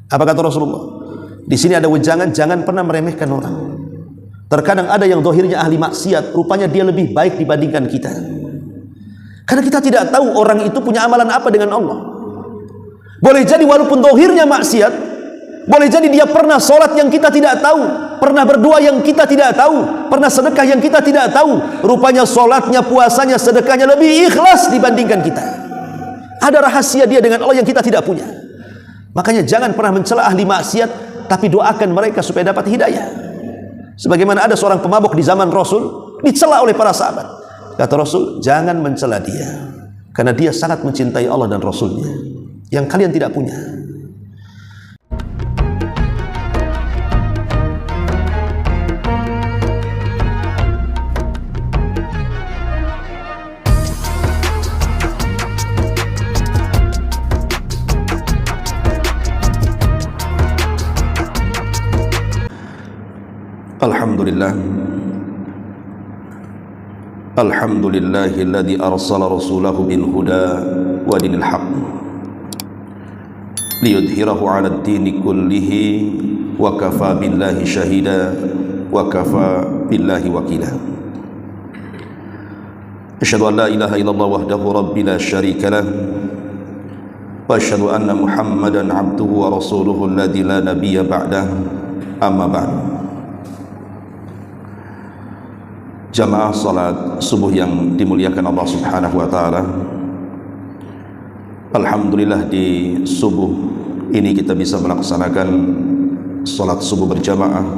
Apa kata Rasulullah? Di sini ada wejangan, jangan pernah meremehkan orang. Terkadang ada yang zahirnya ahli maksiat, rupanya dia lebih baik dibandingkan kita. Karena kita tidak tahu orang itu punya amalan apa dengan Allah. Boleh jadi walaupun zahirnya maksiat, boleh jadi dia pernah sholat yang kita tidak tahu, pernah berdoa yang kita tidak tahu, pernah sedekah yang kita tidak tahu. Rupanya sholatnya, puasanya, sedekahnya lebih ikhlas dibandingkan kita. Ada rahasia dia dengan Allah yang kita tidak punya. Makanya jangan pernah mencela ahli maksiat, tapi doakan mereka supaya dapat hidayah. Sebagaimana ada seorang pemabuk di zaman Rasul, dicela oleh para sahabat. Kata Rasul, jangan mencela dia, karena dia sangat mencintai Allah dan Rasulnya, yang kalian tidak punya. Alhamdulillahilladzi arsala rasulahu bil huda wa dinil haqq liyudhhirahu 'alad dini kullihi wa kafa billahi syahida wa kafa billahi wakila. Asyhadu an la ilaha illallah wahdahu rabbi la syarika lah wa asyhadu anna Muhammadan 'abduhu wa rasuluhu alladzi la nabiyya ba'dah. Amma ba'd. Jamaah salat subuh yang dimuliakan Allah Subhanahu wa taala. Alhamdulillah di subuh ini kita bisa melaksanakan salat subuh berjamaah,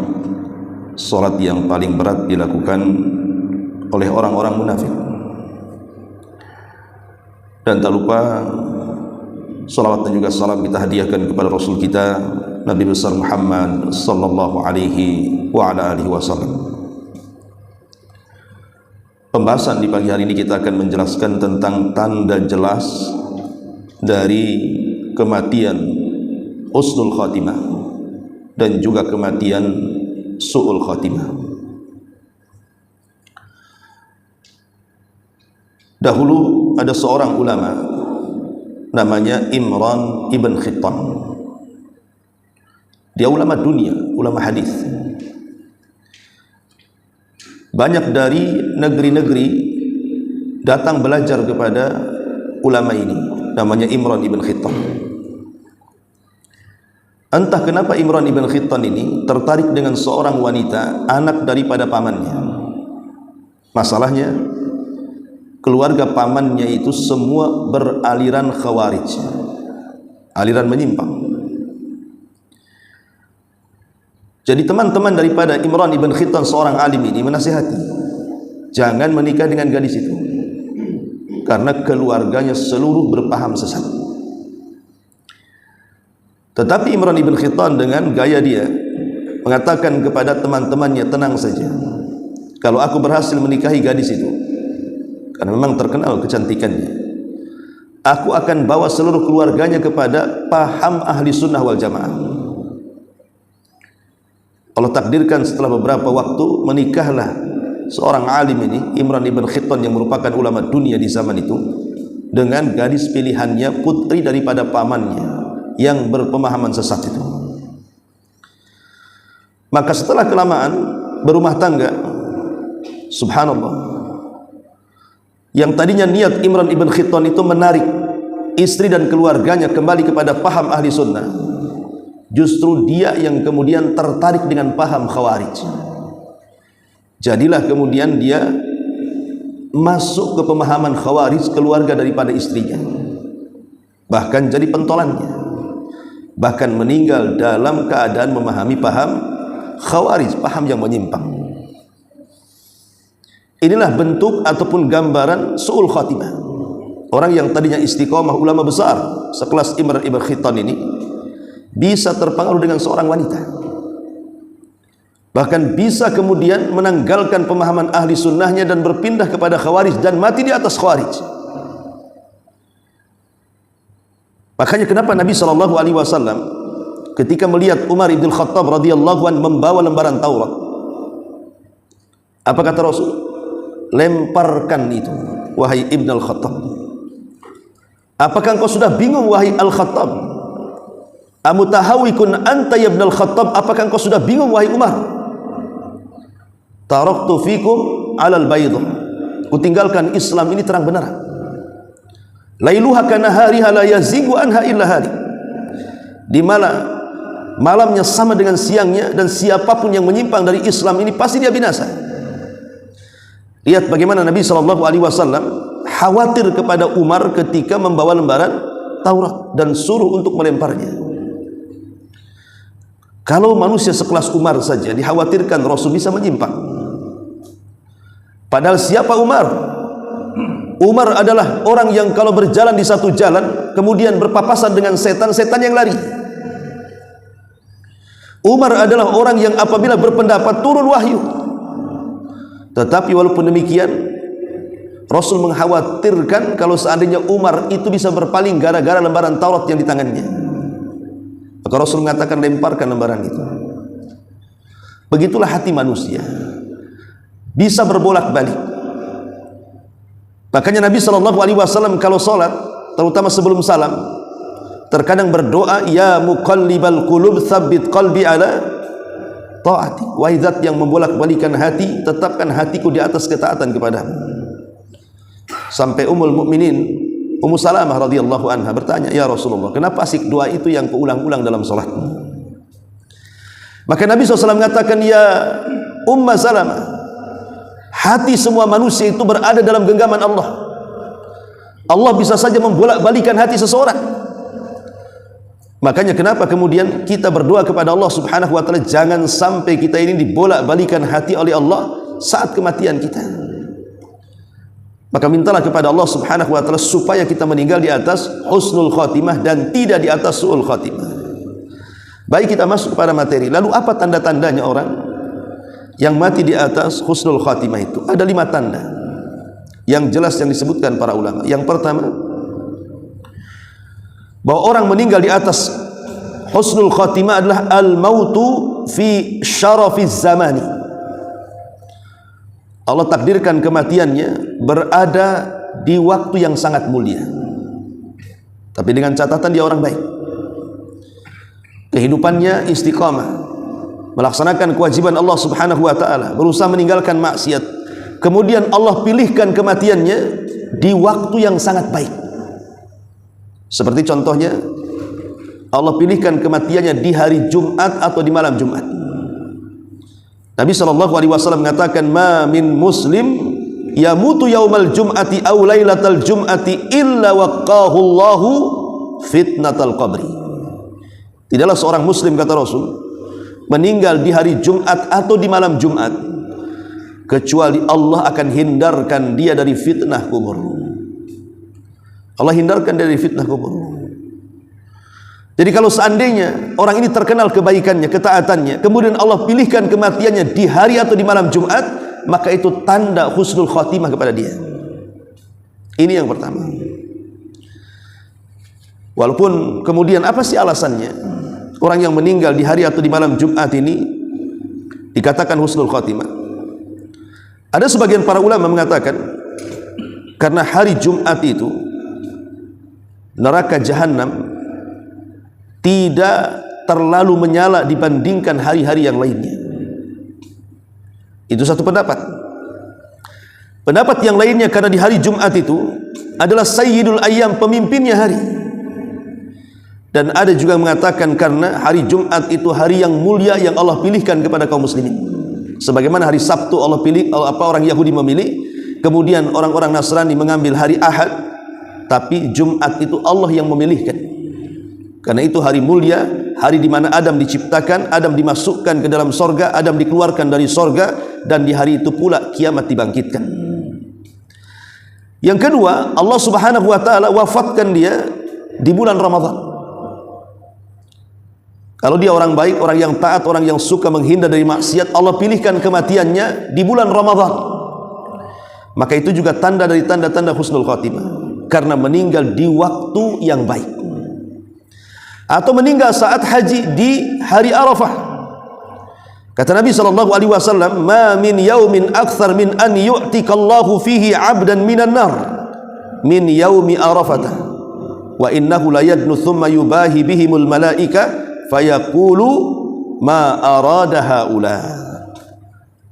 salat yang paling berat dilakukan oleh orang-orang munafik. Dan tak lupa salawat dan juga salam kita hadiahkan kepada Rasul kita Nabi besar Muhammad sallallahu alaihi wa ala alihi wasallam. Pembahasan di pagi hari ini kita akan menjelaskan tentang tanda jelas dari kematian husnul khatimah dan juga kematian su'ul khatimah. Dahulu ada seorang ulama namanya Imran ibn Khittan. Dia ulama dunia, ulama hadis. Banyak dari negeri-negeri datang belajar kepada ulama ini, namanya Imran ibn Khittan. Entah kenapa Imran ibn Khittan ini tertarik dengan seorang wanita, anak daripada pamannya. Masalahnya, keluarga pamannya itu semua beraliran khawarij, aliran menyimpang. Jadi teman-teman daripada Imran ibn Khittan, seorang alim ini, menasihati, jangan menikah dengan gadis itu, karena keluarganya seluruh berpaham sesat. Tetapi Imran ibn Khittan dengan gaya dia mengatakan kepada teman-temannya, tenang saja, kalau aku berhasil menikahi gadis itu, karena memang terkenal kecantikannya, aku akan bawa seluruh keluarganya kepada paham ahli sunnah wal jamaah. Allah takdirkan setelah beberapa waktu menikahlah seorang alim ini, Imran ibn Khittan, yang merupakan ulama dunia di zaman itu, dengan gadis pilihannya, putri daripada pamannya yang berpemahaman sesat itu. Maka setelah kelamaan berumah tangga, subhanallah, yang tadinya niat Imran ibn Khittan itu menarik istri dan keluarganya kembali kepada paham ahli sunnah, justru dia yang kemudian tertarik dengan paham khawarij. Jadilah kemudian dia masuk ke pemahaman khawarij, keluarga daripada istrinya, bahkan jadi pentolannya, bahkan meninggal dalam keadaan memahami paham khawarij, paham yang menyimpang. Inilah bentuk ataupun gambaran su'ul khatimah. Orang yang tadinya istiqomah, ulama besar sekelas Imran ibn Khittan ini, bisa terpengaruh dengan seorang wanita, bahkan bisa kemudian menanggalkan pemahaman ahli sunnahnya dan berpindah kepada khawarij dan mati di atas khawarij. Makanya kenapa Nabi SAW ketika melihat Umar ibn Khattab radhiyallahu anhu membawa lembaran Taurat, apa kata Rasul? Lemparkan itu, wahai Ibn al-Khattab. Apakah engkau sudah bingung, wahai al-Khattab? amutahawikun anta ya ibnal Khattab, apakah engkau sudah bingung wahai Umar? Taraktu fikum alal baydah, kutinggalkan Islam ini terang benerang. Lailuha kanahariha la yazigu anha illa halik. Di mana malamnya sama dengan siangnya, dan siapapun yang menyimpang dari Islam ini pasti dia binasa. Lihat bagaimana Nabi SAW khawatir kepada Umar ketika membawa lembaran Taurat dan suruh untuk melemparnya. Kalau manusia sekelas Umar saja dikhawatirkan Rasul bisa menyimpang. Padahal siapa Umar? Umar adalah orang yang kalau berjalan di satu jalan kemudian berpapasan dengan setan-setan yang lari. Umar adalah orang yang apabila berpendapat turun wahyu. Tetapi walaupun demikian, Rasul mengkhawatirkan kalau seandainya Umar itu bisa berpaling gara-gara lembaran Taurat yang di tangannya. Maka Rasul mengatakan, lemparkan lembaran itu. Begitulah hati manusia, bisa berbolak-balik. Makanya Nabi SAW kalau sholat, terutama sebelum salam, terkadang berdoa, ya muqallibal qulub tsabbit qalbi ala taati. Wahai zat yang membolak-balikan hati, tetapkan hatiku di atas ketaatan kepadamu. Sampai Ummul Mukminin Ummu Salamah radhiyallahu anha bertanya, ya Rasulullah, kenapa asik doa itu yang keulang-ulang dalam salat? Maka Nabi SAW mengatakan, ya Ummu Salamah, hati semua manusia itu berada dalam genggaman Allah. Allah bisa saja membolak-balikan hati seseorang. Makanya kenapa kemudian kita berdoa kepada Allah Subhanahu wa taala, jangan sampai kita ini dibolak-balikan hati oleh Allah saat kematian kita. Maka mintalah kepada Allah Subhanahu wa taala supaya kita meninggal di atas husnul khatimah dan tidak di atas su'ul khatimah. Baik, kita masuk kepada materi. Lalu apa tanda-tandanya orang yang mati di atas husnul khatimah itu? Ada 5 tanda yang jelas yang disebutkan para ulama. Yang pertama, bahwa orang meninggal di atas husnul khatimah adalah al-mautu fi syarafiz zamani. Allah takdirkan kematiannya berada di waktu yang sangat mulia, tapi dengan catatan dia orang baik. Kehidupannya istiqamah, melaksanakan kewajiban Allah Subhanahu wa taala, berusaha meninggalkan maksiat. Kemudian Allah pilihkan kematiannya di waktu yang sangat baik. Seperti contohnya, Allah pilihkan kematiannya di hari Jumat atau di malam Jumat. Nabi SAW mengatakan, ma min muslim yamutu yaumal jum'ati aw lailatal jum'ati illa waqahu Allahu fitnatal qabri. Tidaklah seorang muslim, kata Rasul, meninggal di hari Jumat atau di malam Jumat kecuali Allah akan hindarkan dia dari fitnah kubur. Allah hindarkan dari fitnah kubur. Jadi kalau seandainya orang ini terkenal kebaikannya, ketaatannya, kemudian Allah pilihkan kematiannya di hari atau di malam Jumat, maka itu tanda husnul khatimah kepada dia. Ini yang pertama. Walaupun kemudian apa sih alasannya orang yang meninggal di hari atau di malam Jumat ini dikatakan husnul khatimah? Ada sebagian para ulama mengatakan karena hari Jumat itu neraka jahanam tidak terlalu menyala dibandingkan hari-hari yang lainnya. Itu satu pendapat. Pendapat yang lainnya karena di hari Jumat itu adalah sayyidul ayyam, pemimpinnya hari. Dan ada juga mengatakan karena hari Jumat itu hari yang mulia yang Allah pilihkan kepada kaum muslimin. Sebagaimana hari Sabtu Allah pilih, orang Yahudi memilih, kemudian orang-orang Nasrani mengambil hari Ahad, tapi Jumat itu Allah yang memilihkan. Karena itu hari mulia, hari di mana Adam diciptakan, Adam dimasukkan ke dalam sorga, Adam dikeluarkan dari sorga, dan di hari itu pula kiamat dibangkitkan. Yang kedua, Allah Subhanahu wa taala wafatkan dia di bulan Ramadan. Kalau dia orang baik, orang yang taat, orang yang suka menghindar dari maksiat, Allah pilihkan kematiannya di bulan Ramadan. Maka itu juga tanda dari tanda-tanda husnul khatimah, karena meninggal di waktu yang baik. Atau meninggal saat haji di hari Arafah. Kata Nabi SAW, ma min yaumin akthar min an yu'tikallahu fihi abdan minan nar min yaumi Arafah. wa innahu la yadnu thumma yubahi bihimul malaika fayaqulu ma arada haula.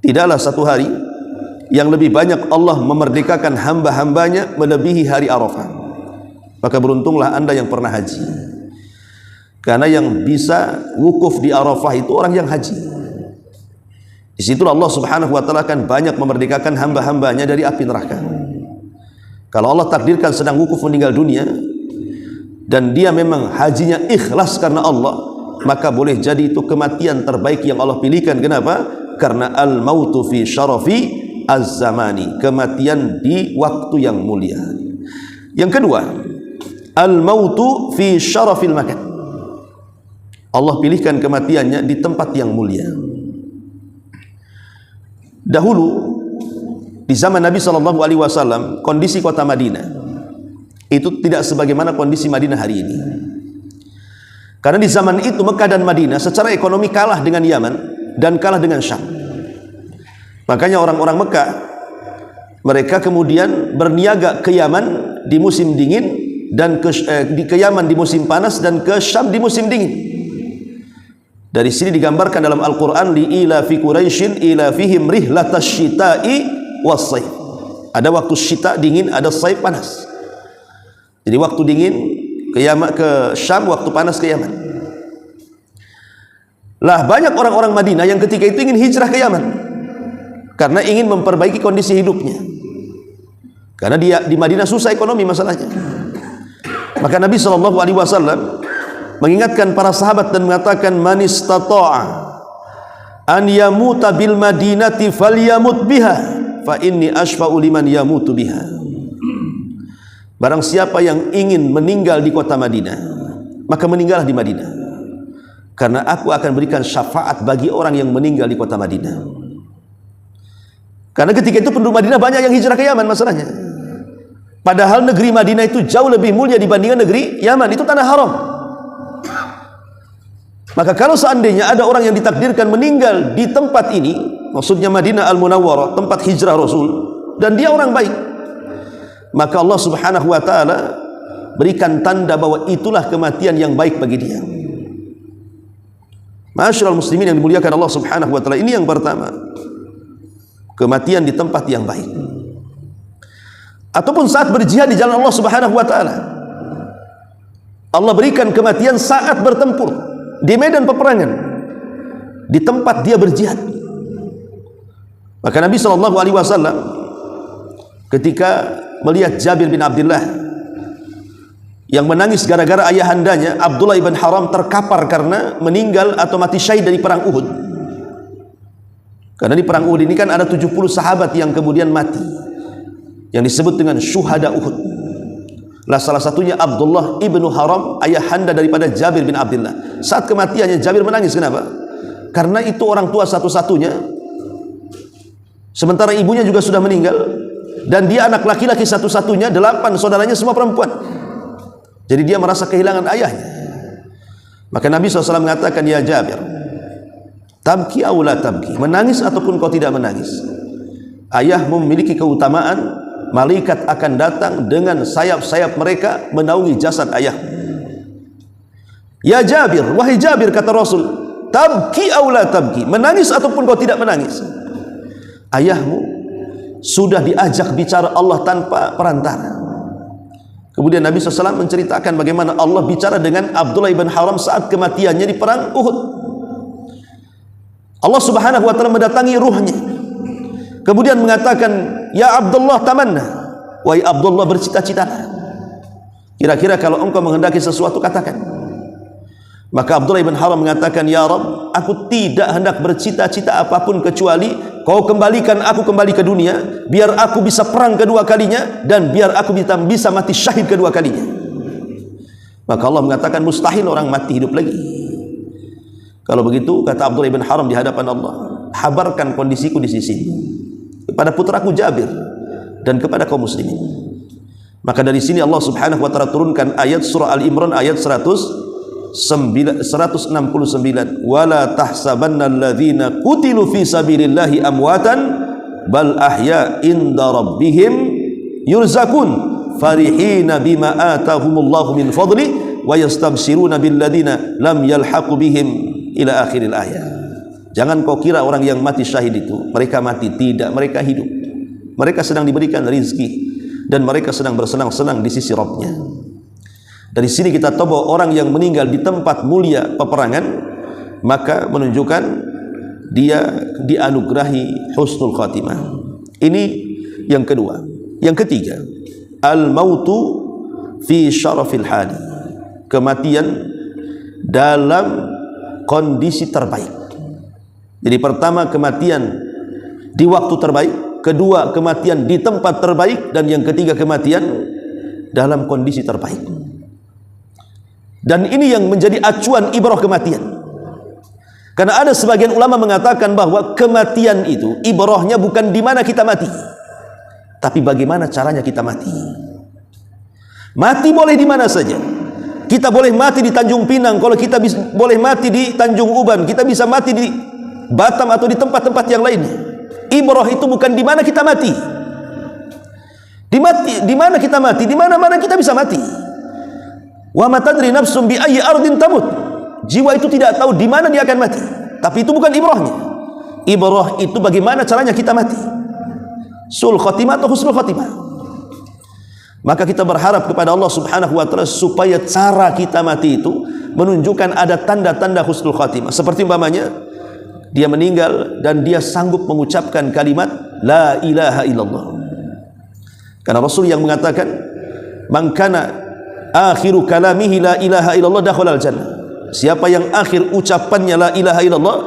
Tidaklah satu hari yang lebih banyak Allah memerdekakan hamba-hambanya melebihi hari Arafah. Maka beruntunglah anda yang pernah haji, karena yang bisa wukuf di Arafah itu orang yang haji. Di situ Allah Subhanahu wa taala akan banyak memerdekakan hamba-hambanya dari api neraka. Kalau Allah takdirkan sedang wukuf meninggal dunia dan dia memang hajinya ikhlas karena Allah, maka boleh jadi itu kematian terbaik yang Allah pilihkan. Kenapa? Karena al-mautu fi syarafi az-zamani, kematian di waktu yang mulia. Yang kedua, al-mautu fi syarafil makan. Allah pilihkan kematiannya di tempat yang mulia. Dahulu di zaman Nabi SAW, kondisi kota Madinah itu tidak sebagaimana kondisi Madinah hari ini. Karena di zaman itu Mekah dan Madinah secara ekonomi kalah dengan Yaman dan kalah dengan Syam. Makanya orang-orang Mekah, mereka kemudian berniaga ke Yaman di musim dingin dan ke Yaman di musim panas dan ke Syam di musim dingin. Dari sini digambarkan dalam Al-Quran, li ila fi Quraisyin ila fihim rihlatash syita'i was-sayf. Ada waktu syita dingin, ada sayf panas. Jadi waktu dingin ke Yaman, ke Syam, waktu panas ke Yaman. Lah banyak orang-orang Madinah yang ketika itu ingin hijrah ke Yaman karena ingin memperbaiki kondisi hidupnya. Karena dia di Madinah susah ekonomi masalahnya. Maka Nabi SAW mengingatkan para sahabat dan mengatakan, man istata'a an yamuta bil madinati falyamut biha fa inni ashfa'u liman yamutu biha. Barang siapa yang ingin meninggal di kota Madinah, maka meninggallah di Madinah, karena aku akan berikan syafaat bagi orang yang meninggal di kota Madinah. Karena ketika itu penduduk Madinah banyak yang hijrah ke Yaman masalahnya. Padahal negeri Madinah itu jauh lebih mulia dibandingkan negeri Yaman, itu tanah haram. Maka kalau seandainya ada orang yang ditakdirkan meninggal di tempat ini, maksudnya Madinah Al-Munawwarah, tempat hijrah Rasul, dan dia orang baik, maka Allah Subhanahu wa taala berikan tanda bahwa itulah kematian yang baik bagi dia. Ma'asyiral muslimin yang dimuliakan Allah Subhanahu wa taala, ini yang pertama, kematian di tempat yang baik. Ataupun saat berjihad di jalan Allah Subhanahu wa taala, Allah berikan kematian saat bertempur di medan peperangan, di tempat dia berjihad. Maka Nabi SAW ketika melihat Jabir bin Abdullah yang menangis gara-gara ayahandanya Abdullah ibn Haram terkapar karena meninggal atau mati syahid dari perang Uhud. Karena di perang Uhud ini kan ada 70 sahabat yang kemudian mati, yang disebut dengan syuhada Uhud. Lah salah satunya Abdullah ibnu Haram, ayahanda daripada Jabir bin Abdullah. Saat kematiannya Jabir menangis. Kenapa? Karena itu orang tua satu-satunya, sementara ibunya juga sudah meninggal, dan dia anak laki-laki satu-satunya, 8 saudaranya semua perempuan. Jadi dia merasa kehilangan ayahnya. Maka Nabi SAW mengatakan, ya Jabir, tabki aw la tabki, menangis ataupun kau tidak menangis, ayahmu memiliki keutamaan. Malaikat akan datang dengan sayap-sayap mereka menaungi jasad ayah. Ya Jabir, wahai Jabir, kata Rasul, tabki aw la tabki, menangis ataupun kau tidak menangis, ayahmu sudah diajak bicara Allah tanpa perantara. Kemudian Nabi SAW menceritakan bagaimana Allah bicara dengan Abdullah ibn Haram saat kematiannya di perang Uhud. Allah Subhanahu wa taala mendatangi ruhnya, kemudian mengatakan, ya Abdullah tamanna, wahai Abdullah bercita-citalah, kira-kira kalau engkau menghendaki sesuatu katakan. Maka Abdullah ibn Haram mengatakan, ya Rabb, aku tidak hendak bercita-cita apapun kecuali kau kembalikan aku kembali ke dunia, biar aku bisa perang kedua kalinya, dan biar aku bisa mati syahid kedua kalinya. Maka Allah mengatakan, mustahil orang mati hidup lagi. Kalau begitu, kata Abdullah ibn Haram di hadapan Allah, habarkan kondisiku di sisi kepada putraku Jabir dan kepada kaum muslimin. Maka dari sini Allah Subhanahu wa taala turunkan ayat surah Al-Imran ayat 169, wala tahsabanna alladhina qutilu fi sabilillahi amwatan bal ahya inda rabbihim yurzakun farihina bima atahumullahu min fadli wa yastabshiruna billadina lam yalhaqu bihim ila akhiril ayat. Jangan kau kira orang yang mati syahid itu mereka mati, tidak, mereka hidup. Mereka sedang diberikan rizki dan mereka sedang bersenang-senang di sisi Rabbnya. Dari sini kita tahu bahwa orang yang meninggal di tempat mulia peperangan maka menunjukkan dia dianugerahi husnul khatimah. Ini yang kedua. Yang ketiga, al-mautu fi syarafil hali, kematian dalam kondisi terbaik. Jadi pertama kematian di waktu terbaik, kedua kematian di tempat terbaik, dan yang ketiga kematian dalam kondisi terbaik. Dan ini yang menjadi acuan ibrah kematian. Karena ada sebagian ulama mengatakan bahwa kematian itu ibrahnya bukan di mana kita mati, tapi bagaimana caranya kita mati. Mati boleh di mana saja. Kita boleh mati di Tanjung Pinang, kalau kita boleh mati di Tanjung Uban, kita bisa mati di Batam atau di tempat-tempat yang lainnya. Ibrah itu bukan di mana kita mati. Di mana kita mati, di mana-mana kita bisa mati. Wa ma tadri nafsum bi ayyi ardin tamut. Jiwa itu tidak tahu di mana dia akan mati. Tapi itu bukan ibrahnya. Ibrah itu bagaimana caranya kita mati. Sul khatimah atau husnul khatimah. Maka kita berharap kepada Allah Subhanahu wa taala supaya cara kita mati itu menunjukkan ada tanda-tanda husnul khatimah. Seperti umpamanya dia meninggal dan dia sanggup mengucapkan kalimat la ilaha illallah. Karena Rasul yang mengatakan man kana akhiru kalamihi la ilaha illallah dakhalal jannah. Siapa yang akhir ucapannya la ilaha illallah,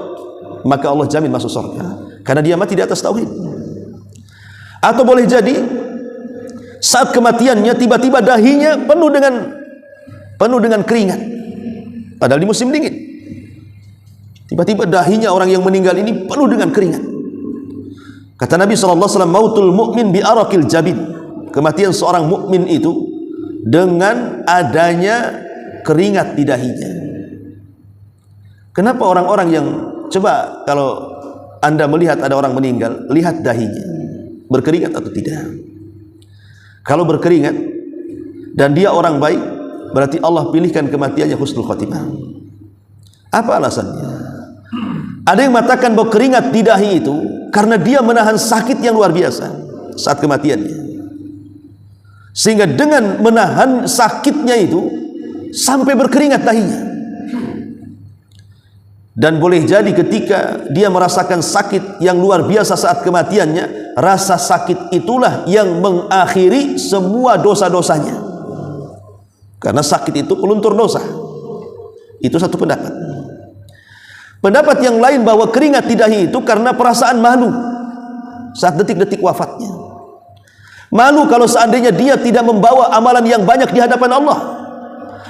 maka Allah jamin masuk surga. Karena dia mati di atas tauhid. Atau boleh jadi saat kematiannya tiba-tiba dahinya penuh dengan keringat. Padahal di musim dingin. Tiba-tiba dahinya orang yang meninggal ini penuh dengan keringat. Kata Nabi SAW, mautul mu'min bi arakil jabin. Kematian seorang mukmin itu dengan adanya keringat di dahinya. Kenapa orang-orang yang, coba kalau Anda melihat ada orang meninggal, lihat dahinya berkeringat atau tidak. Kalau berkeringat dan dia orang baik, berarti Allah pilihkan kematiannya husnul khatimah. Apa alasannya? Ada yang mengatakan bahwa keringat di dahi itu karena dia menahan sakit yang luar biasa saat kematiannya, sehingga dengan menahan sakitnya itu sampai berkeringat dahinya. Dan boleh jadi ketika dia merasakan sakit yang luar biasa saat kematiannya, rasa sakit itulah yang mengakhiri semua dosa-dosanya. Karena sakit itu peluntur dosa. Itu satu pendapat. Pendapat yang lain bahwa keringat di dahi itu karena perasaan malu saat detik-detik wafatnya. Malu kalau seandainya dia tidak membawa amalan yang banyak di hadapan Allah.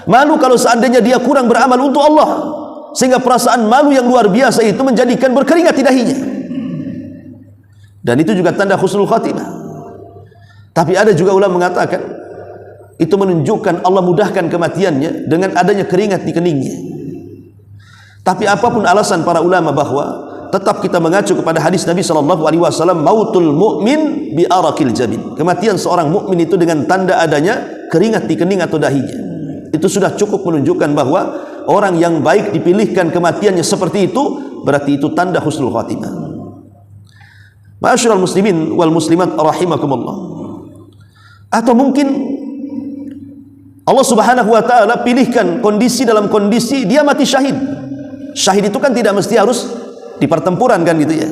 Malu kalau seandainya dia kurang beramal untuk Allah, sehingga perasaan malu yang luar biasa itu menjadikan berkeringat di dahinya. Dan itu juga tanda husnul khatimah. Tapi ada juga ulama mengatakan itu menunjukkan Allah mudahkan kematiannya dengan adanya keringat di keningnya. Tapi apapun alasan para ulama, bahwa tetap kita mengacu kepada hadis Nabi SAW, mautul mu'min bi arakil jabin. Kematian seorang mukmin itu dengan tanda adanya keringat di kening atau dahinya. Itu sudah cukup menunjukkan bahwa orang yang baik dipilihkan kematiannya seperti itu, berarti itu tanda husnul khatimah. Ma'asyiral muslimin wal muslimat rahimakumullah. Atau mungkin Allah Subhanahu wa taala pilihkan kondisi dalam kondisi dia mati syahid. Syahid itu kan tidak mesti harus di pertempuran kan gitu ya.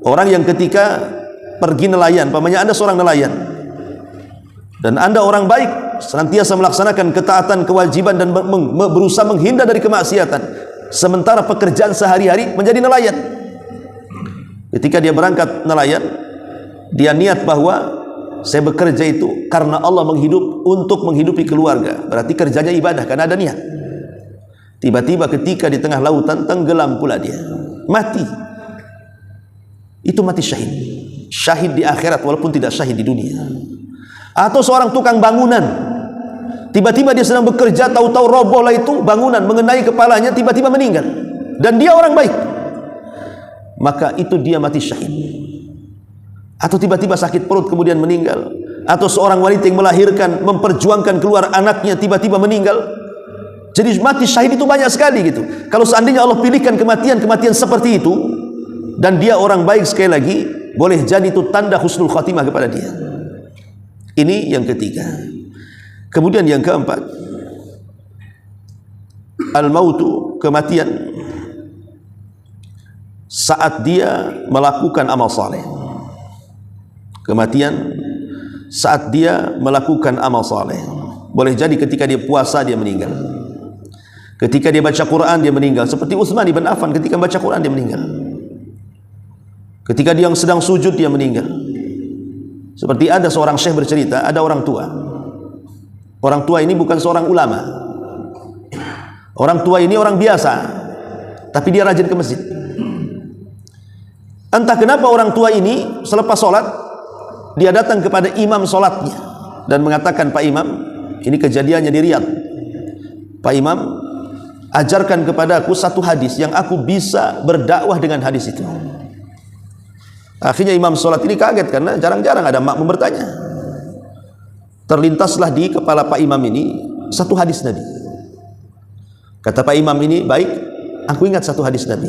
Orang yang ketika pergi nelayan, pamannya Anda seorang nelayan dan Anda orang baik, senantiasa melaksanakan ketaatan, kewajiban dan berusaha menghindar dari kemaksiatan, sementara pekerjaan sehari-hari menjadi nelayan. Ketika dia berangkat nelayan, dia niat bahwa saya bekerja itu karena Allah untuk menghidupi keluarga, berarti kerjanya ibadah karena ada niat. Tiba-tiba ketika di tengah lautan tenggelam pula dia, mati. Itu mati syahid. Syahid di akhirat walaupun tidak syahid di dunia. Atau seorang tukang bangunan, tiba-tiba dia sedang bekerja, tahu-tahu robohlah itu bangunan mengenai kepalanya, tiba-tiba meninggal. Dan dia orang baik, maka itu dia mati syahid. Atau tiba-tiba sakit perut kemudian meninggal, atau seorang wanita yang melahirkan, memperjuangkan keluar anaknya, tiba-tiba meninggal. Jadi mati syahid itu banyak sekali gitu. Kalau seandainya Allah pilihkan kematian seperti itu, dan dia orang baik, sekali lagi boleh jadi itu tanda husnul khatimah kepada dia. Ini yang ketiga. Kemudian yang keempat, al-mautu, kematian saat dia melakukan amal saleh. Kematian saat dia melakukan amal saleh. Boleh jadi ketika dia puasa dia meninggal, ketika dia baca Quran dia meninggal, seperti Utsman ibn Affan ketika baca Quran dia meninggal, ketika dia sedang sujud dia meninggal. Seperti ada seorang syekh bercerita, ada orang tua. Orang tua ini bukan seorang ulama. Orang tua ini orang biasa, tapi dia rajin ke masjid. Entah kenapa orang tua ini selepas sholat dia datang kepada imam sholatnya dan mengatakan, Pak Imam, ini kejadiannya di Riyadh. Pak Imam, ajarkan kepadaku satu hadis yang aku bisa berdakwah dengan hadis itu. Akhirnya imam sholat ini kaget karena jarang-jarang ada makmum bertanya. Terlintaslah di kepala Pak Imam ini satu hadis Nabi. Kata Pak Imam ini, baik, aku ingat satu hadis Nabi.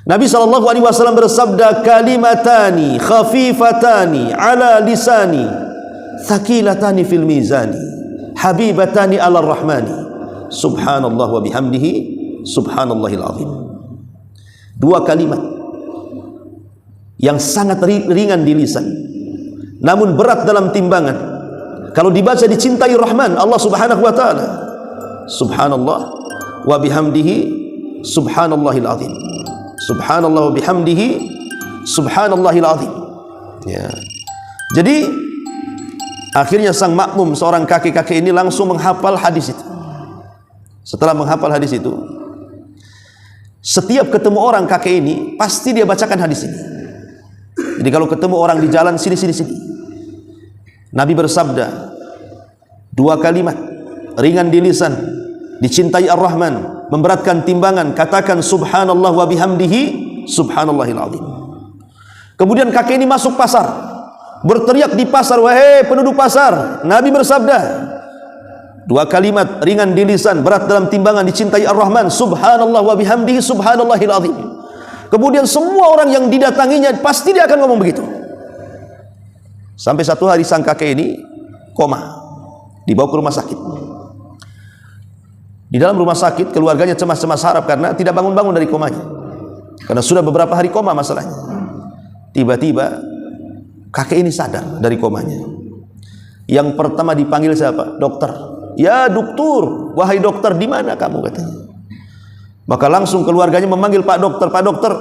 Nabi SAW bersabda, kalimatani khafifatani ala lisani thaqilatani fil mizani habibatani ala rahmani subhanallah wa bihamdihi subhanallahil azim. Dua kalimat yang sangat ringan di lisan namun berat dalam timbangan. Kalau dibaca dicintai Rahman Allah Subhanahu wa taala. Subhanallah wa bihamdihi subhanallahil azim. Subhanallah wa bihamdihi subhanallahil azim. Ya. Jadi akhirnya sang makmum, seorang kakek-kakek ini langsung menghafal hadis itu. Setelah menghafal hadis itu, setiap ketemu orang kakek ini pasti dia bacakan hadis ini. Jadi kalau ketemu orang di jalan, sini. Nabi bersabda, dua kalimat ringan di lisan, dicintai Ar-Rahman, memberatkan timbangan, katakan subhanallah wa bihamdihi subhanallahil azim. Kemudian kakek ini masuk pasar, berteriak di pasar, wahai penduduk pasar. Nabi bersabda, dua kalimat ringan di lisan, berat dalam timbangan, dicintai Ar-Rahman, subhanallah wa bihamdihi subhanallahil azim. Kemudian semua orang yang didatanginya pasti dia akan ngomong begitu. Sampai satu hari sang kakek ini koma, dibawa ke rumah sakit. Di dalam rumah sakit keluarganya cemas-cemas harap karena tidak bangun-bangun dari komanya, karena sudah beberapa hari koma masalahnya. Tiba-tiba kakek ini sadar dari komanya. Yang pertama dipanggil siapa? Dokter. Ya dokter, wahai dokter, di mana kamu, katanya. Maka langsung keluarganya memanggil Pak Dokter. Pak Dokter,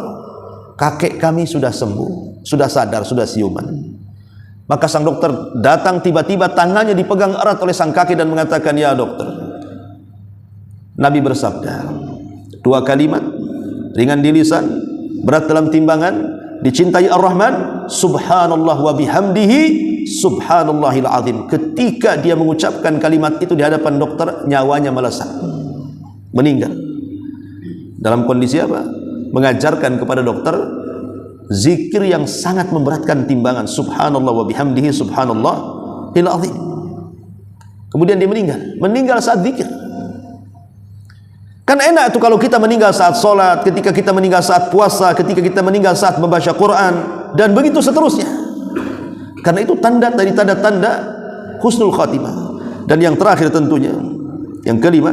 kakek kami sudah sembuh, sudah sadar, sudah siuman. Maka sang dokter datang, tiba-tiba tangannya dipegang erat oleh sang kakek dan mengatakan, ya dokter, Nabi bersabda, dua kalimat ringan di lisan, berat dalam timbangan, dicintai Ar-Rahman, subhanallah wa bihamdihi subhanallahil azim. Ketika dia mengucapkan kalimat itu di hadapan dokter, nyawanya melesat, meninggal. Dalam kondisi apa? Mengajarkan kepada dokter zikir yang sangat memberatkan timbangan, subhanallah wa bihamdihi subhanallahil azim. Kemudian dia meninggal saat zikir. Kan enak tuh kalau kita meninggal saat sholat, ketika kita meninggal saat puasa, ketika kita meninggal saat membaca Quran, dan begitu seterusnya. Karena itu tanda dari tanda-tanda husnul khatimah. Dan yang terakhir tentunya, yang kelima,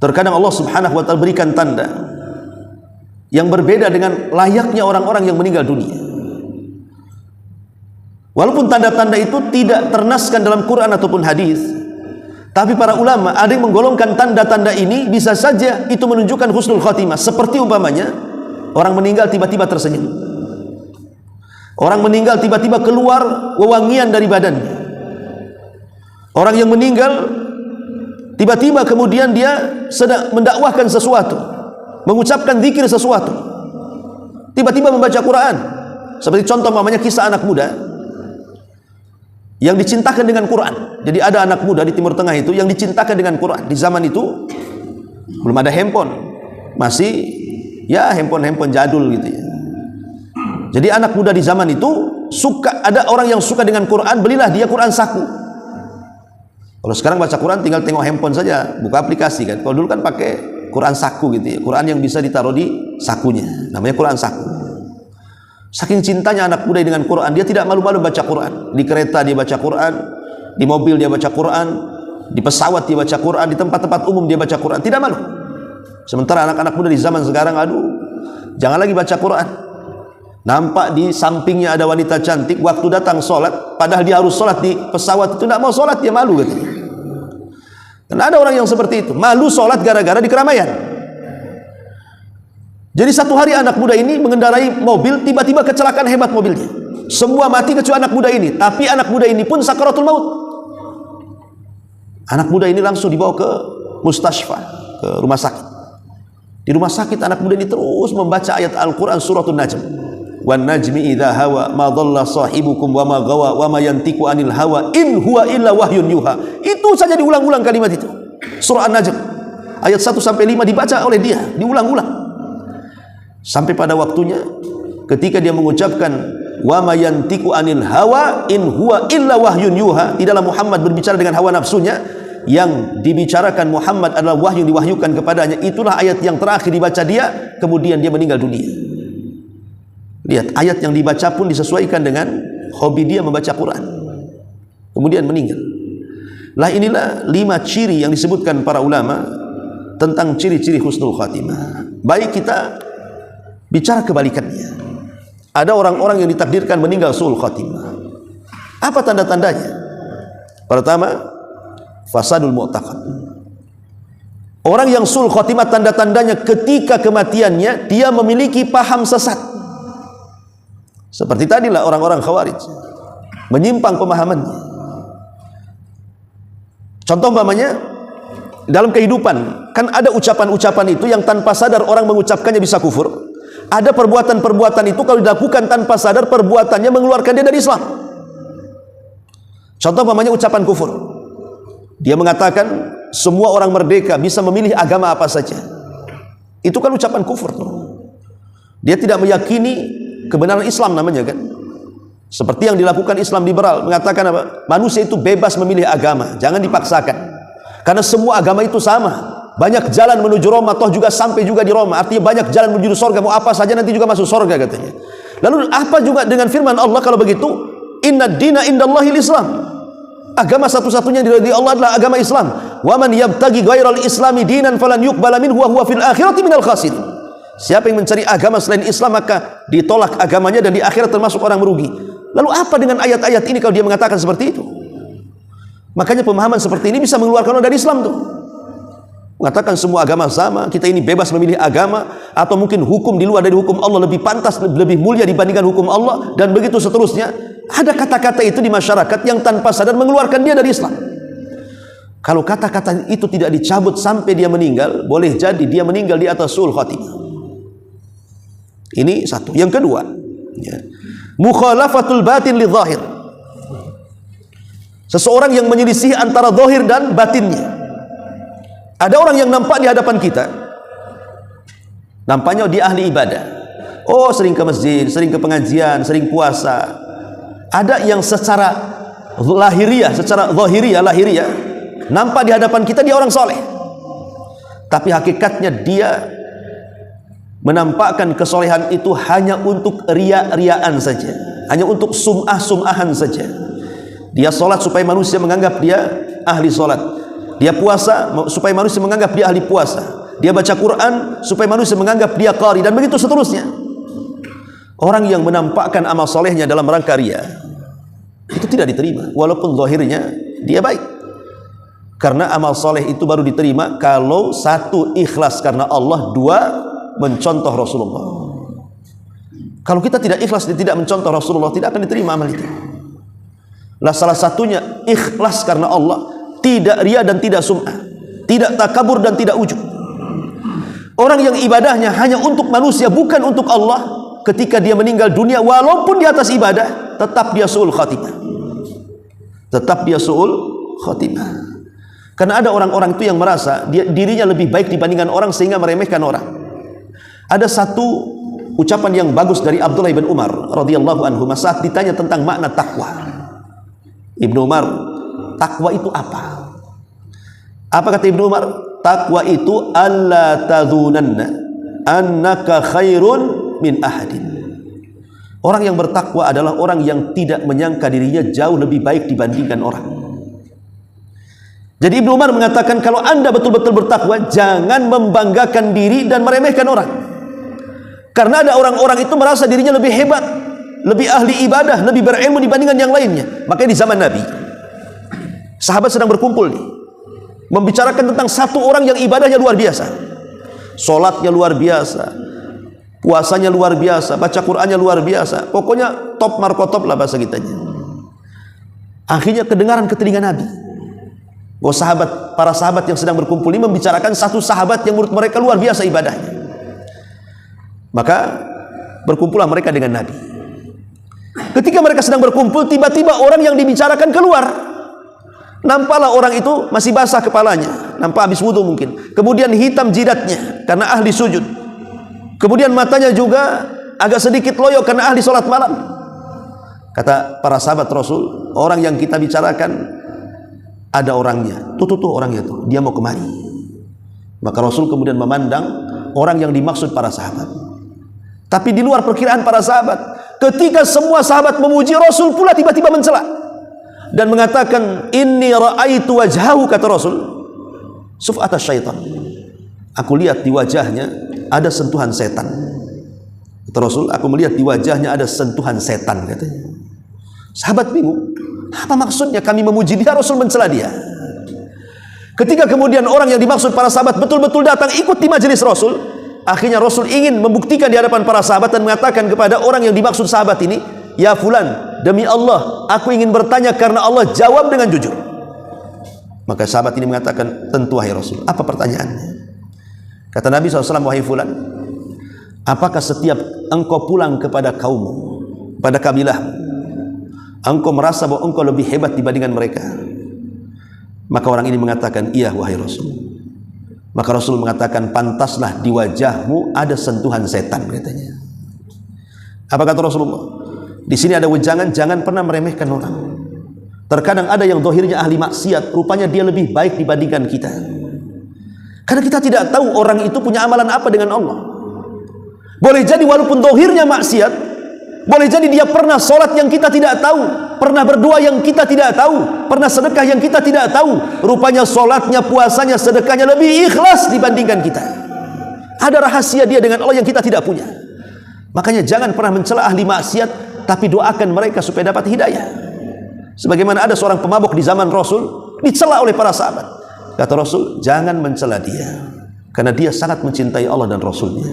terkadang Allah Subhanahu wa taala berikan tanda yang berbeda dengan layaknya orang-orang yang meninggal dunia. Walaupun tanda-tanda itu tidak ternaskan dalam Quran ataupun hadis, tapi para ulama ada yang menggolongkan tanda-tanda ini bisa saja itu menunjukkan husnul khatimah. Seperti umpamanya orang meninggal tiba-tiba tersenyum, orang meninggal tiba-tiba keluar wewangian dari badannya, orang yang meninggal tiba-tiba kemudian dia sedang mendakwahkan sesuatu, mengucapkan zikir sesuatu, tiba-tiba membaca Quran. Seperti contoh namanya kisah anak muda yang dicintakan dengan Quran. Jadi ada anak muda di Timur Tengah itu yang dicintakan dengan Quran. Di zaman itu belum ada handphone, masih ya handphone jadul gitu ya. Jadi anak muda di zaman itu ada orang yang suka dengan Quran, belilah dia Quran saku. Kalau sekarang baca Quran tinggal tengok handphone saja, buka aplikasi kan. Kalau dulu kan pakai Quran saku gitu ya, Quran yang bisa ditaruh di sakunya, namanya Quran saku. Saking cintanya anak muda dengan Quran, dia tidak malu-malu baca Quran. Di kereta dia baca Quran, di mobil dia baca Quran, di pesawat dia baca Quran, di tempat-tempat umum dia baca Quran, tidak malu. Sementara anak-anak muda di zaman sekarang, aduh, jangan lagi baca Quran. Nampak di sampingnya ada wanita cantik, waktu datang sholat, padahal dia harus sholat di pesawat itu, tidak mau sholat, dia malu katanya. Dan ada orang yang seperti itu, malu sholat gara-gara di keramaian. Jadi satu hari anak muda ini mengendarai mobil, tiba-tiba kecelakaan hebat mobilnya. Semua mati kecuali anak muda ini, tapi anak muda ini pun sakaratul maut. Anak muda ini langsung dibawa ke mustasfa, ke rumah sakit. Di rumah sakit anak muda ini terus membaca ayat Al-Quran suratul Najm. Wan najmi idza hawa ma dhalla sahibukum wa ma gawa wa ma yantiqu anil hawa in huwa illa wahyun yuha. Itu saja diulang-ulang kalimat itu. Surah An-Najm ayat 1 sampai 5 dibaca oleh dia, diulang-ulang. Sampai pada waktunya ketika dia mengucapkan wa ma yantiqu anil hawa in huwa illa wahyun yuha, tidaklah Muhammad berbicara dengan hawa nafsunya, yang dibicarakan Muhammad adalah wahyu yang diwahyukan kepadanya. Itulah ayat yang terakhir dibaca dia, kemudian dia meninggal dunia. Lihat, ayat yang dibaca pun disesuaikan dengan hobi dia membaca Quran, kemudian meninggal. Lah inilah 5 ciri yang disebutkan para ulama tentang ciri-ciri husnul khatimah. Baik kita bicara kebalikannya, ada orang-orang yang ditakdirkan meninggal su'ul khatimah. Apa tanda-tandanya? Pertama, fasadul mu'taqad. Orang yang su'ul khatimah, tanda-tandanya ketika kematiannya dia memiliki paham sesat. Seperti tadilah orang-orang Khawarij, menyimpang pemahamannya. Contoh umpamanya dalam kehidupan, kan ada ucapan-ucapan itu yang tanpa sadar orang mengucapkannya bisa kufur. Ada perbuatan-perbuatan itu kalau dilakukan tanpa sadar, perbuatannya mengeluarkan dia dari Islam. Contoh umpamanya ucapan kufur. Dia mengatakan semua orang merdeka, bisa memilih agama apa saja. Itu kan ucapan kufur tuh. Dia tidak meyakini kebenaran Islam namanya kan. Seperti yang dilakukan Islam liberal, mengatakan apa? Manusia itu bebas memilih agama, jangan dipaksakan. Karena semua agama itu sama. Banyak jalan menuju Roma, toh juga sampai juga di Roma. Artinya banyak jalan menuju surga, mau apa saja nanti juga masuk surga katanya. Lalu apa juga dengan firman Allah kalau begitu? Inna dina indallahil Islam. Agama satu-satunya di Allah adalah agama Islam. Wa man yabtaghi ghairal islami dinan falan yuqbala minhu wa huwa fil akhirati minal khasirin. Siapa yang mencari agama selain Islam maka ditolak agamanya dan di akhirat termasuk orang merugi. Lalu apa dengan ayat-ayat ini kalau dia mengatakan seperti itu? Makanya pemahaman seperti ini bisa mengeluarkan orang dari Islam tuh. Mengatakan semua agama sama, kita ini bebas memilih agama, atau mungkin hukum di luar dari hukum Allah lebih pantas, lebih mulia dibandingkan hukum Allah, dan begitu seterusnya. Ada kata-kata itu di masyarakat yang tanpa sadar mengeluarkan dia dari Islam. Kalau kata-kata itu tidak dicabut sampai dia meninggal, boleh jadi dia meninggal di atas su'ul khatimah. Ini satu. Yang kedua, ya, mukhalafatul batin li zahir. Seseorang yang menyelisih antara zahir dan batinnya. Ada orang yang nampak di hadapan kita, nampaknya dia ahli ibadah. Oh, sering ke masjid, sering ke pengajian, sering puasa. Ada yang secara lahiriah, secara lahiriah, nampak di hadapan kita dia orang soleh. Tapi hakikatnya dia menampakkan kesolehan itu hanya untuk ria-riaan saja, hanya untuk sum'ah-sum'ahan saja. Dia sholat supaya manusia menganggap dia ahli sholat, dia puasa supaya manusia menganggap dia ahli puasa, dia baca Quran supaya manusia menganggap dia qari, dan begitu seterusnya. Orang yang menampakkan amal solehnya dalam rangka ria, itu tidak diterima walaupun zahirnya dia baik. Karena amal soleh itu baru diterima kalau satu, ikhlas karena Allah, dua, mencontoh Rasulullah. Kalau kita tidak ikhlas dan tidak mencontoh Rasulullah, tidak akan diterima amal itu. Lah salah satunya ikhlas karena Allah, tidak ria dan tidak sum'ah, tidak takabur dan tidak ujub. Orang yang ibadahnya hanya untuk manusia, bukan untuk Allah, ketika dia meninggal dunia walaupun di atas ibadah, tetap dia su'ul khatimah. Tetap dia su'ul khatimah. Karena ada orang-orang itu yang merasa dirinya lebih baik dibandingkan orang sehingga meremehkan orang. Ada satu ucapan yang bagus dari Abdullah bin Umar radhiyallahu anhu saat ditanya tentang makna takwa. Ibnu Umar, takwa itu apa? Apa kata Ibnu Umar? Takwa itu alla tadhunanna annaka khairun min ahadin. Orang yang bertakwa adalah orang yang tidak menyangka dirinya jauh lebih baik dibandingkan orang. Jadi Ibnu Umar mengatakan, kalau Anda betul-betul bertakwa, jangan membanggakan diri dan meremehkan orang. Karena ada orang-orang itu merasa dirinya lebih hebat, lebih ahli ibadah, lebih berilmu dibandingkan yang lainnya. Makanya di zaman Nabi, sahabat sedang berkumpul nih, membicarakan tentang satu orang yang ibadahnya luar biasa, sholatnya luar biasa, puasanya luar biasa, baca Qur'annya luar biasa, pokoknya top markotop lah bahasa kitanya. Akhirnya kedengaran ke telinga Nabi bahwa para sahabat yang sedang berkumpul ini membicarakan satu sahabat yang menurut mereka luar biasa ibadahnya. Maka berkumpullah mereka dengan Nabi. Ketika mereka sedang berkumpul, tiba-tiba orang yang dibicarakan keluar. Nampaklah orang itu masih basah kepalanya, nampak habis wudhu mungkin, kemudian hitam jidatnya karena ahli sujud, kemudian matanya juga agak sedikit loyo karena ahli sholat malam. Kata para sahabat Rasul, orang yang kita bicarakan ada orangnya, tuh orangnya tuh, dia mau kemari. Maka Rasul kemudian memandang orang yang dimaksud para sahabat, tapi di luar perkiraan para sahabat. Ketika semua sahabat memuji, Rasul pula tiba-tiba mencela dan mengatakan, inni ra'aitu wajhahu, kata Rasul, suf'ata syaitan, aku lihat di wajahnya ada sentuhan setan. Kata Rasul, aku melihat di wajahnya ada sentuhan setan, katanya. Sahabat bingung, apa maksudnya kami memuji dia, Rasul mencela dia. Ketika kemudian orang yang dimaksud para sahabat betul-betul datang ikut di majelis Rasul, akhirnya Rasul ingin membuktikan di hadapan para sahabat dan mengatakan kepada orang yang dimaksud sahabat ini, ya fulan, demi Allah, aku ingin bertanya karena Allah, jawab dengan jujur. Maka sahabat ini mengatakan, tentu wahai Rasul, apa pertanyaannya? Kata Nabi SAW, wahai fulan, apakah setiap engkau pulang kepada kaummu, pada kabilahmu, engkau merasa bahwa engkau lebih hebat dibandingkan mereka? Maka orang ini mengatakan, iya wahai Rasul. Maka Rasul mengatakan, pantaslah di wajahmu ada sentuhan setan, katanya. Apa kata Rasulullah? Di sini ada wejangan, jangan pernah meremehkan orang. Terkadang ada yang zahirnya ahli maksiat, rupanya dia lebih baik dibandingkan kita. Karena kita tidak tahu orang itu punya amalan apa dengan Allah. Boleh jadi walaupun zahirnya maksiat, boleh jadi dia pernah sholat yang kita tidak tahu, pernah berdoa yang kita tidak tahu, pernah sedekah yang kita tidak tahu. Rupanya sholatnya, puasanya, sedekahnya lebih ikhlas dibandingkan kita. Ada rahasia dia dengan Allah yang kita tidak punya. Makanya jangan pernah mencela ahli maksiat, tapi doakan mereka supaya dapat hidayah. Sebagaimana ada seorang pemabuk di zaman Rasul, dicela oleh para sahabat. Kata Rasul, jangan mencela dia, karena dia sangat mencintai Allah dan Rasulnya,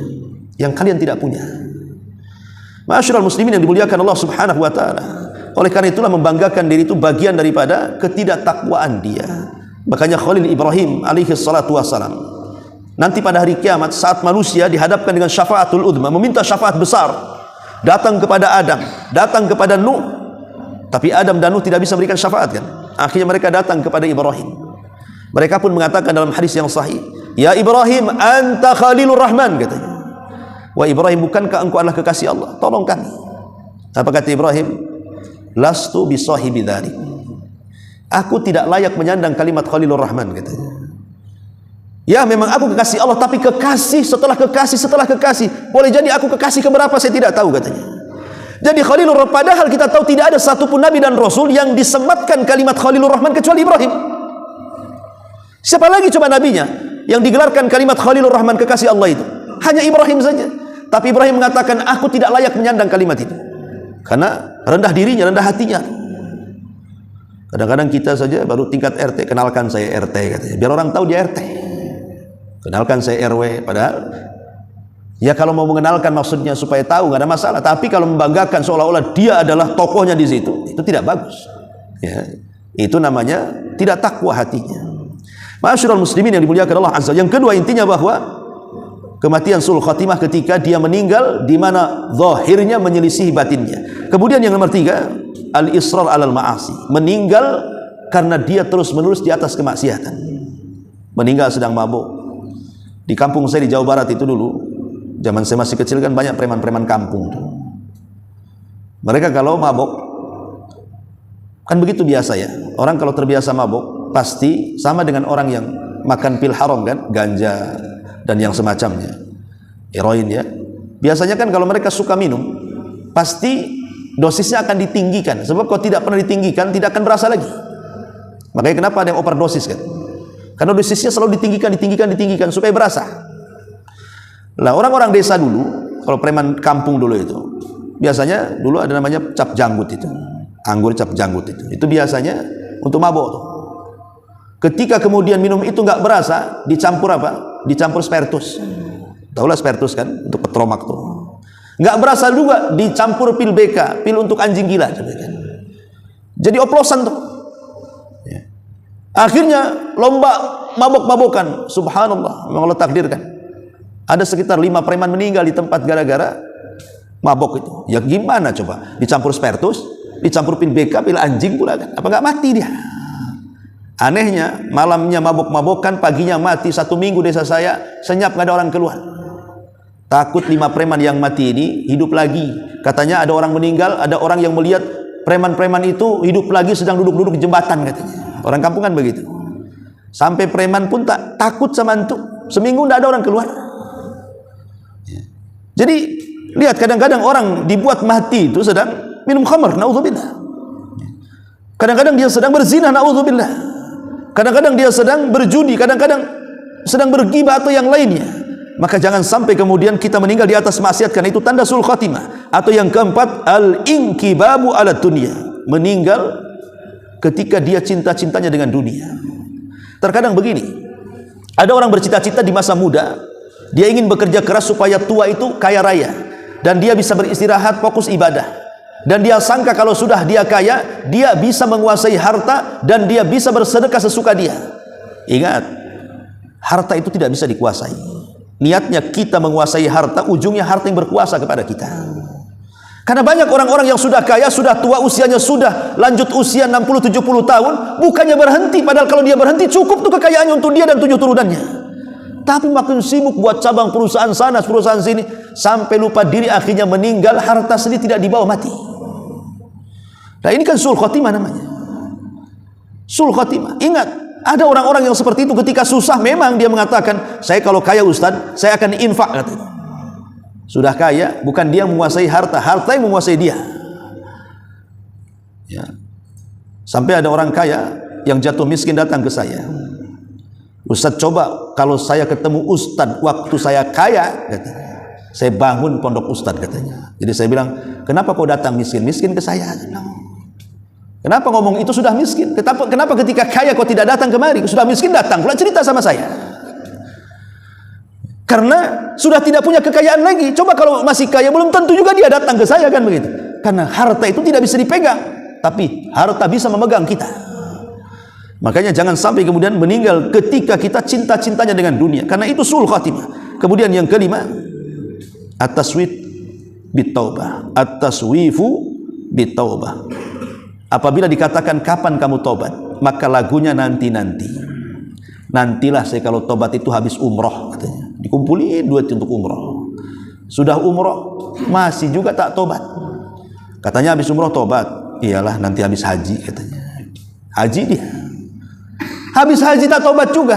yang kalian tidak punya. Ma'asyiral muslimin yang dimuliakan Allah Subhanahu wa taala. Oleh karena itulah membanggakan diri itu bagian daripada ketidaktakwaan dia. Makanya Khalil Ibrahim alaihi salatu wassalam, nanti pada hari kiamat saat manusia dihadapkan dengan syafaatul udma, meminta syafaat besar, datang kepada Adam, datang kepada Nuh, tapi Adam dan Nuh tidak bisa memberikan syafaat kan? Akhirnya mereka datang kepada Ibrahim. Mereka pun mengatakan dalam hadis yang sahih, ya Ibrahim, anta Khalilur Rahman, katanya. Wah Ibrahim, bukankah engkau adalah kekasih Allah? Tolong kami. Apa kata Ibrahim? Lastu bisahibi dzalik. Aku tidak layak menyandang kalimat Khalilur Rahman, katanya. Ya memang aku kekasih Allah, tapi kekasih setelah kekasih setelah kekasih. Boleh jadi aku kekasih keberapa saya tidak tahu, katanya. Jadi Khalilur Rahman, padahal kita tahu tidak ada satupun Nabi dan Rasul yang disematkan kalimat Khalilur Rahman kecuali Ibrahim. Siapa lagi coba nabinya yang digelarkan kalimat Khalilur Rahman, kekasih Allah itu? Hanya Ibrahim saja. Tapi Ibrahim mengatakan, aku tidak layak menyandang kalimat itu, karena rendah dirinya, rendah hatinya. Kadang-kadang kita saja baru tingkat RT, kenalkan saya RT, katanya, biar orang tahu dia RT. Kenalkan saya RW, padahal ya kalau mau mengenalkan maksudnya supaya tahu, nggak ada masalah. Tapi kalau membanggakan seolah-olah dia adalah tokohnya di situ, itu tidak bagus. Ya, itu namanya tidak takwa hatinya. Ma'asyiral muslimin yang dimuliakan Allah Azza. Yang kedua, intinya bahwa kematian sul khatimah ketika dia meninggal di mana zahirnya menyelisihi batinnya. Kemudian yang nomor tiga, al-israr alal ma'asi, meninggal karena dia terus-menerus di atas kemaksiatan. Meninggal sedang mabuk. Di kampung saya di Jawa Barat itu dulu Zaman saya masih kecil kan banyak preman-preman kampung tuh. Mereka kalau mabok, kan begitu biasa ya. Orang kalau terbiasa mabok, pasti sama dengan orang yang makan pil haram kan, ganja dan yang semacamnya, heroin ya. Biasanya kan kalau mereka suka minum, pasti dosisnya akan ditinggikan. Sebab kalau tidak pernah ditinggikan, tidak akan berasa lagi. Makanya kenapa ada yang overdosis kan? Karena dosisnya selalu ditinggikan supaya berasa. Lah orang-orang desa dulu, kalau preman kampung dulu itu, biasanya dulu ada namanya cap janggut itu, anggur cap janggut itu biasanya untuk mabok tuh. Ketika kemudian minum itu nggak berasa, dicampur apa? Dicampur spiritus. Tahulah spiritus kan, untuk petromak tuh. Nggak berasa juga, dicampur pil BK, pil untuk anjing gila. Jadi oplosan tuh. Akhirnya lomba mabok-mabokan. Subhanallah, memang Allah takdirkan. Ada sekitar 5 preman meninggal di tempat gara-gara mabok itu. Ya gimana coba? Dicampur spiritus, dicampur pil BK, pil anjing pula kan. Apa nggak mati dia? Anehnya, malamnya mabok-mabokan, paginya mati. 1 minggu desa saya senyap, nggak ada orang keluar. Takut 5 preman yang mati ini hidup lagi. Katanya ada orang meninggal, ada orang yang melihat preman-preman itu hidup lagi sedang duduk-duduk di jembatan katanya. Orang kampung kan begitu. Sampai preman pun takut sama itu. Seminggu tidak ada orang keluar. Jadi lihat, kadang-kadang orang dibuat mati itu sedang minum khamr, naudzubillah. Kadang-kadang dia sedang berzina, naudzubillah. Kadang-kadang dia sedang berjudi, kadang-kadang sedang bergibah atau yang lainnya. Maka jangan sampai kemudian kita meninggal di atas maksiat, karena itu tanda sul khatimah. Atau yang keempat, al-inkibabu ala dunya, meninggal ketika dia cinta-cintanya dengan dunia. Terkadang begini, ada orang bercita-cita di masa muda, dia ingin bekerja keras supaya tua itu kaya raya, dan dia bisa beristirahat, fokus ibadah. Dan dia sangka kalau sudah dia kaya, dia bisa menguasai harta, dan dia bisa bersedekah sesuka dia. Ingat, harta itu tidak bisa dikuasai. Niatnya kita menguasai harta, ujungnya harta yang berkuasa kepada kita. Karena banyak orang-orang yang sudah kaya, sudah tua, usianya sudah lanjut usia 60-70 tahun, bukannya berhenti, padahal kalau dia berhenti cukup tuh kekayaannya untuk dia dan 7 turunannya. Tapi makin sibuk buat cabang perusahaan sana, perusahaan sini, sampai lupa diri, akhirnya meninggal, harta sendiri tidak dibawa, mati. Nah ini kan sul khotimah namanya. Sul khotimah. Ingat, ada orang-orang yang seperti itu ketika susah memang dia mengatakan, saya kalau kaya Ustaz, saya akan infak katanya. Sudah kaya, bukan dia menguasai harta, harta yang menguasai dia. Ya. Sampai ada orang kaya yang jatuh miskin datang ke saya. Ustaz, coba kalau saya ketemu Ustaz waktu saya kaya, katanya, saya bangun pondok Ustaz katanya. Jadi saya bilang, kenapa kau datang miskin-miskin ke saya? Kenapa ngomong itu sudah miskin? Kenapa ketika kaya kau tidak datang kemari? Sudah miskin datang pula cerita sama saya. Karena sudah tidak punya kekayaan lagi. Coba kalau masih kaya, belum tentu juga dia datang ke saya, kan begitu. Karena harta itu tidak bisa dipegang, tapi harta bisa memegang kita. Makanya jangan sampai kemudian meninggal ketika kita cinta-cintanya dengan dunia, karena itu sul khatimah. Kemudian yang kelima, at-taswif bitaubah. At-taswifu bitaubah. Apabila dikatakan kapan kamu tobat, maka lagunya nanti-nanti. Nantilah saya kalau tobat itu habis umroh katanya. Dikumpulin duit untuk umroh. Sudah umroh masih juga tak tobat. Katanya habis umroh tobat. Iyalah nanti habis haji katanya. Haji dia. Habis haji tak tobat juga.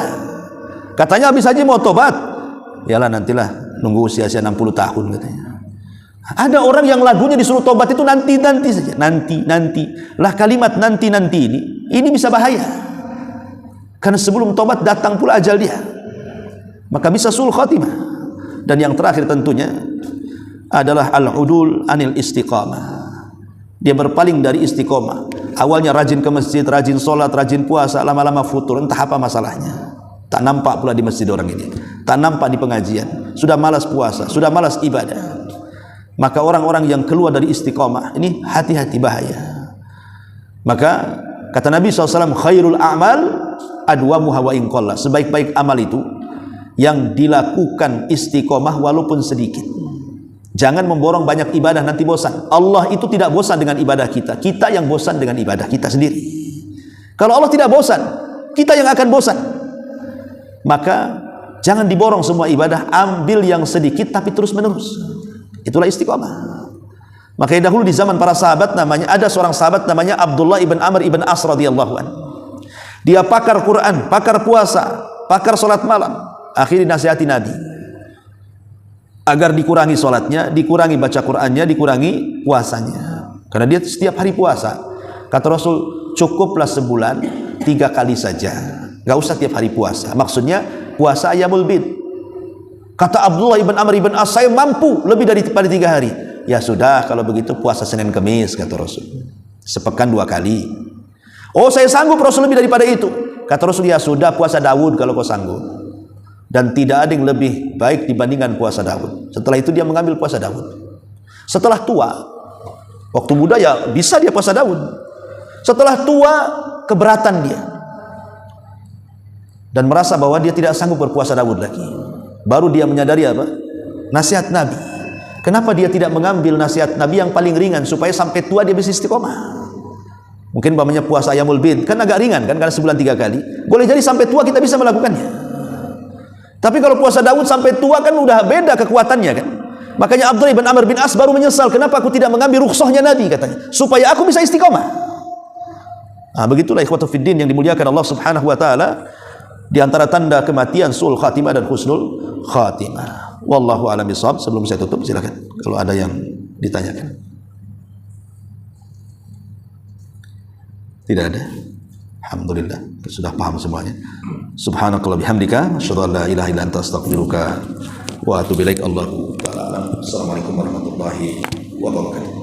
Katanya habis haji mau tobat. Iyalah nantilah, nunggu usia-usia 60 tahun katanya. Ada orang yang lagunya disuruh tobat itu nanti-nanti saja. Nanti-nanti. Lah kalimat nanti-nanti ini bisa bahaya. Karena sebelum tobat datang pula ajal dia, maka bisa sul khatimah. Dan yang terakhir tentunya adalah al-udul anil istiqamah. Dia berpaling dari istiqamah. Awalnya rajin ke masjid, rajin sholat, rajin puasa, lama-lama futur, entah apa masalahnya. Tak nampak pula di masjid orang ini, tak nampak di pengajian, sudah malas puasa, sudah malas ibadah. Maka orang-orang yang keluar dari istiqamah ini hati-hati, bahaya. Maka kata Nabi SAW, khairul a'mal adwamuha wa in qalla. Sebaik-baik amal itu yang dilakukan istiqomah walaupun sedikit. Jangan memborong banyak ibadah nanti bosan. Allah itu tidak bosan dengan ibadah kita, kita yang bosan dengan ibadah kita sendiri. Kalau Allah tidak bosan, kita yang akan bosan. Maka Jangan diborong semua ibadah, ambil yang sedikit tapi terus menerus. Itulah istiqomah. Makanya dahulu di zaman para sahabat ada seorang sahabat namanya Abdullah ibn Amr ibn As radhiyallahu anhu. Dia pakar Quran, pakar puasa, pakar salat malam. Akhirnya nasihati Nabi agar dikurangi salatnya, dikurangi baca Qurannya, dikurangi puasanya. Karena dia setiap hari puasa. Kata Rasul, cukuplah sebulan 3 kali saja. Gak usah tiap hari puasa. Maksudnya puasa ayyamul bid. Kata Abdullah ibn Amr ibn As, saya mampu lebih daripada 3 hari. Ya sudah, kalau begitu puasa Senin Kemis, kata Rasul. Sepekan 2 kali. Oh, saya sanggup Rasul lebih daripada itu. Kata Rasul, ya sudah, puasa Daud kalau kau sanggup. Dan tidak ada yang lebih baik dibandingkan puasa Daud. Setelah itu dia mengambil puasa Daud. Setelah tua, waktu muda ya bisa dia puasa Daud. Setelah tua, keberatan dia. Dan merasa bahwa dia tidak sanggup berpuasa Daud lagi. Baru dia menyadari apa? Nasihat Nabi. Kenapa dia tidak mengambil nasihat Nabi yang paling ringan supaya sampai tua dia bisa istiqomah? Mungkin umpamanya puasa ayyamul bid kan agak ringan kan, karena sebulan 3 kali. Boleh jadi sampai tua kita bisa melakukannya. Tapi kalau puasa Daud sampai tua kan udah beda kekuatannya kan. Makanya Abdullah bin Amr bin As baru menyesal, kenapa aku tidak mengambil rukhsahnya Nabi, katanya, supaya aku bisa istiqomah. Nah, begitulah ikhwatu fiddin yang dimuliakan Allah Subhanahu wa taala. Di antara tanda kematian su'ul khatimah dan husnul khatimah. Wallahu a'lam bishawab. Sebelum saya tutup, silakan kalau ada yang ditanyakan. Tidak ada. Alhamdulillah, sudah paham semuanya. Subhanakallah bihamdika, asyhadu an la ilaha illa anta, astaghfiruka wa atubu ilaik. Allahu ta'ala. Assalamualaikum warahmatullahi wabarakatuh.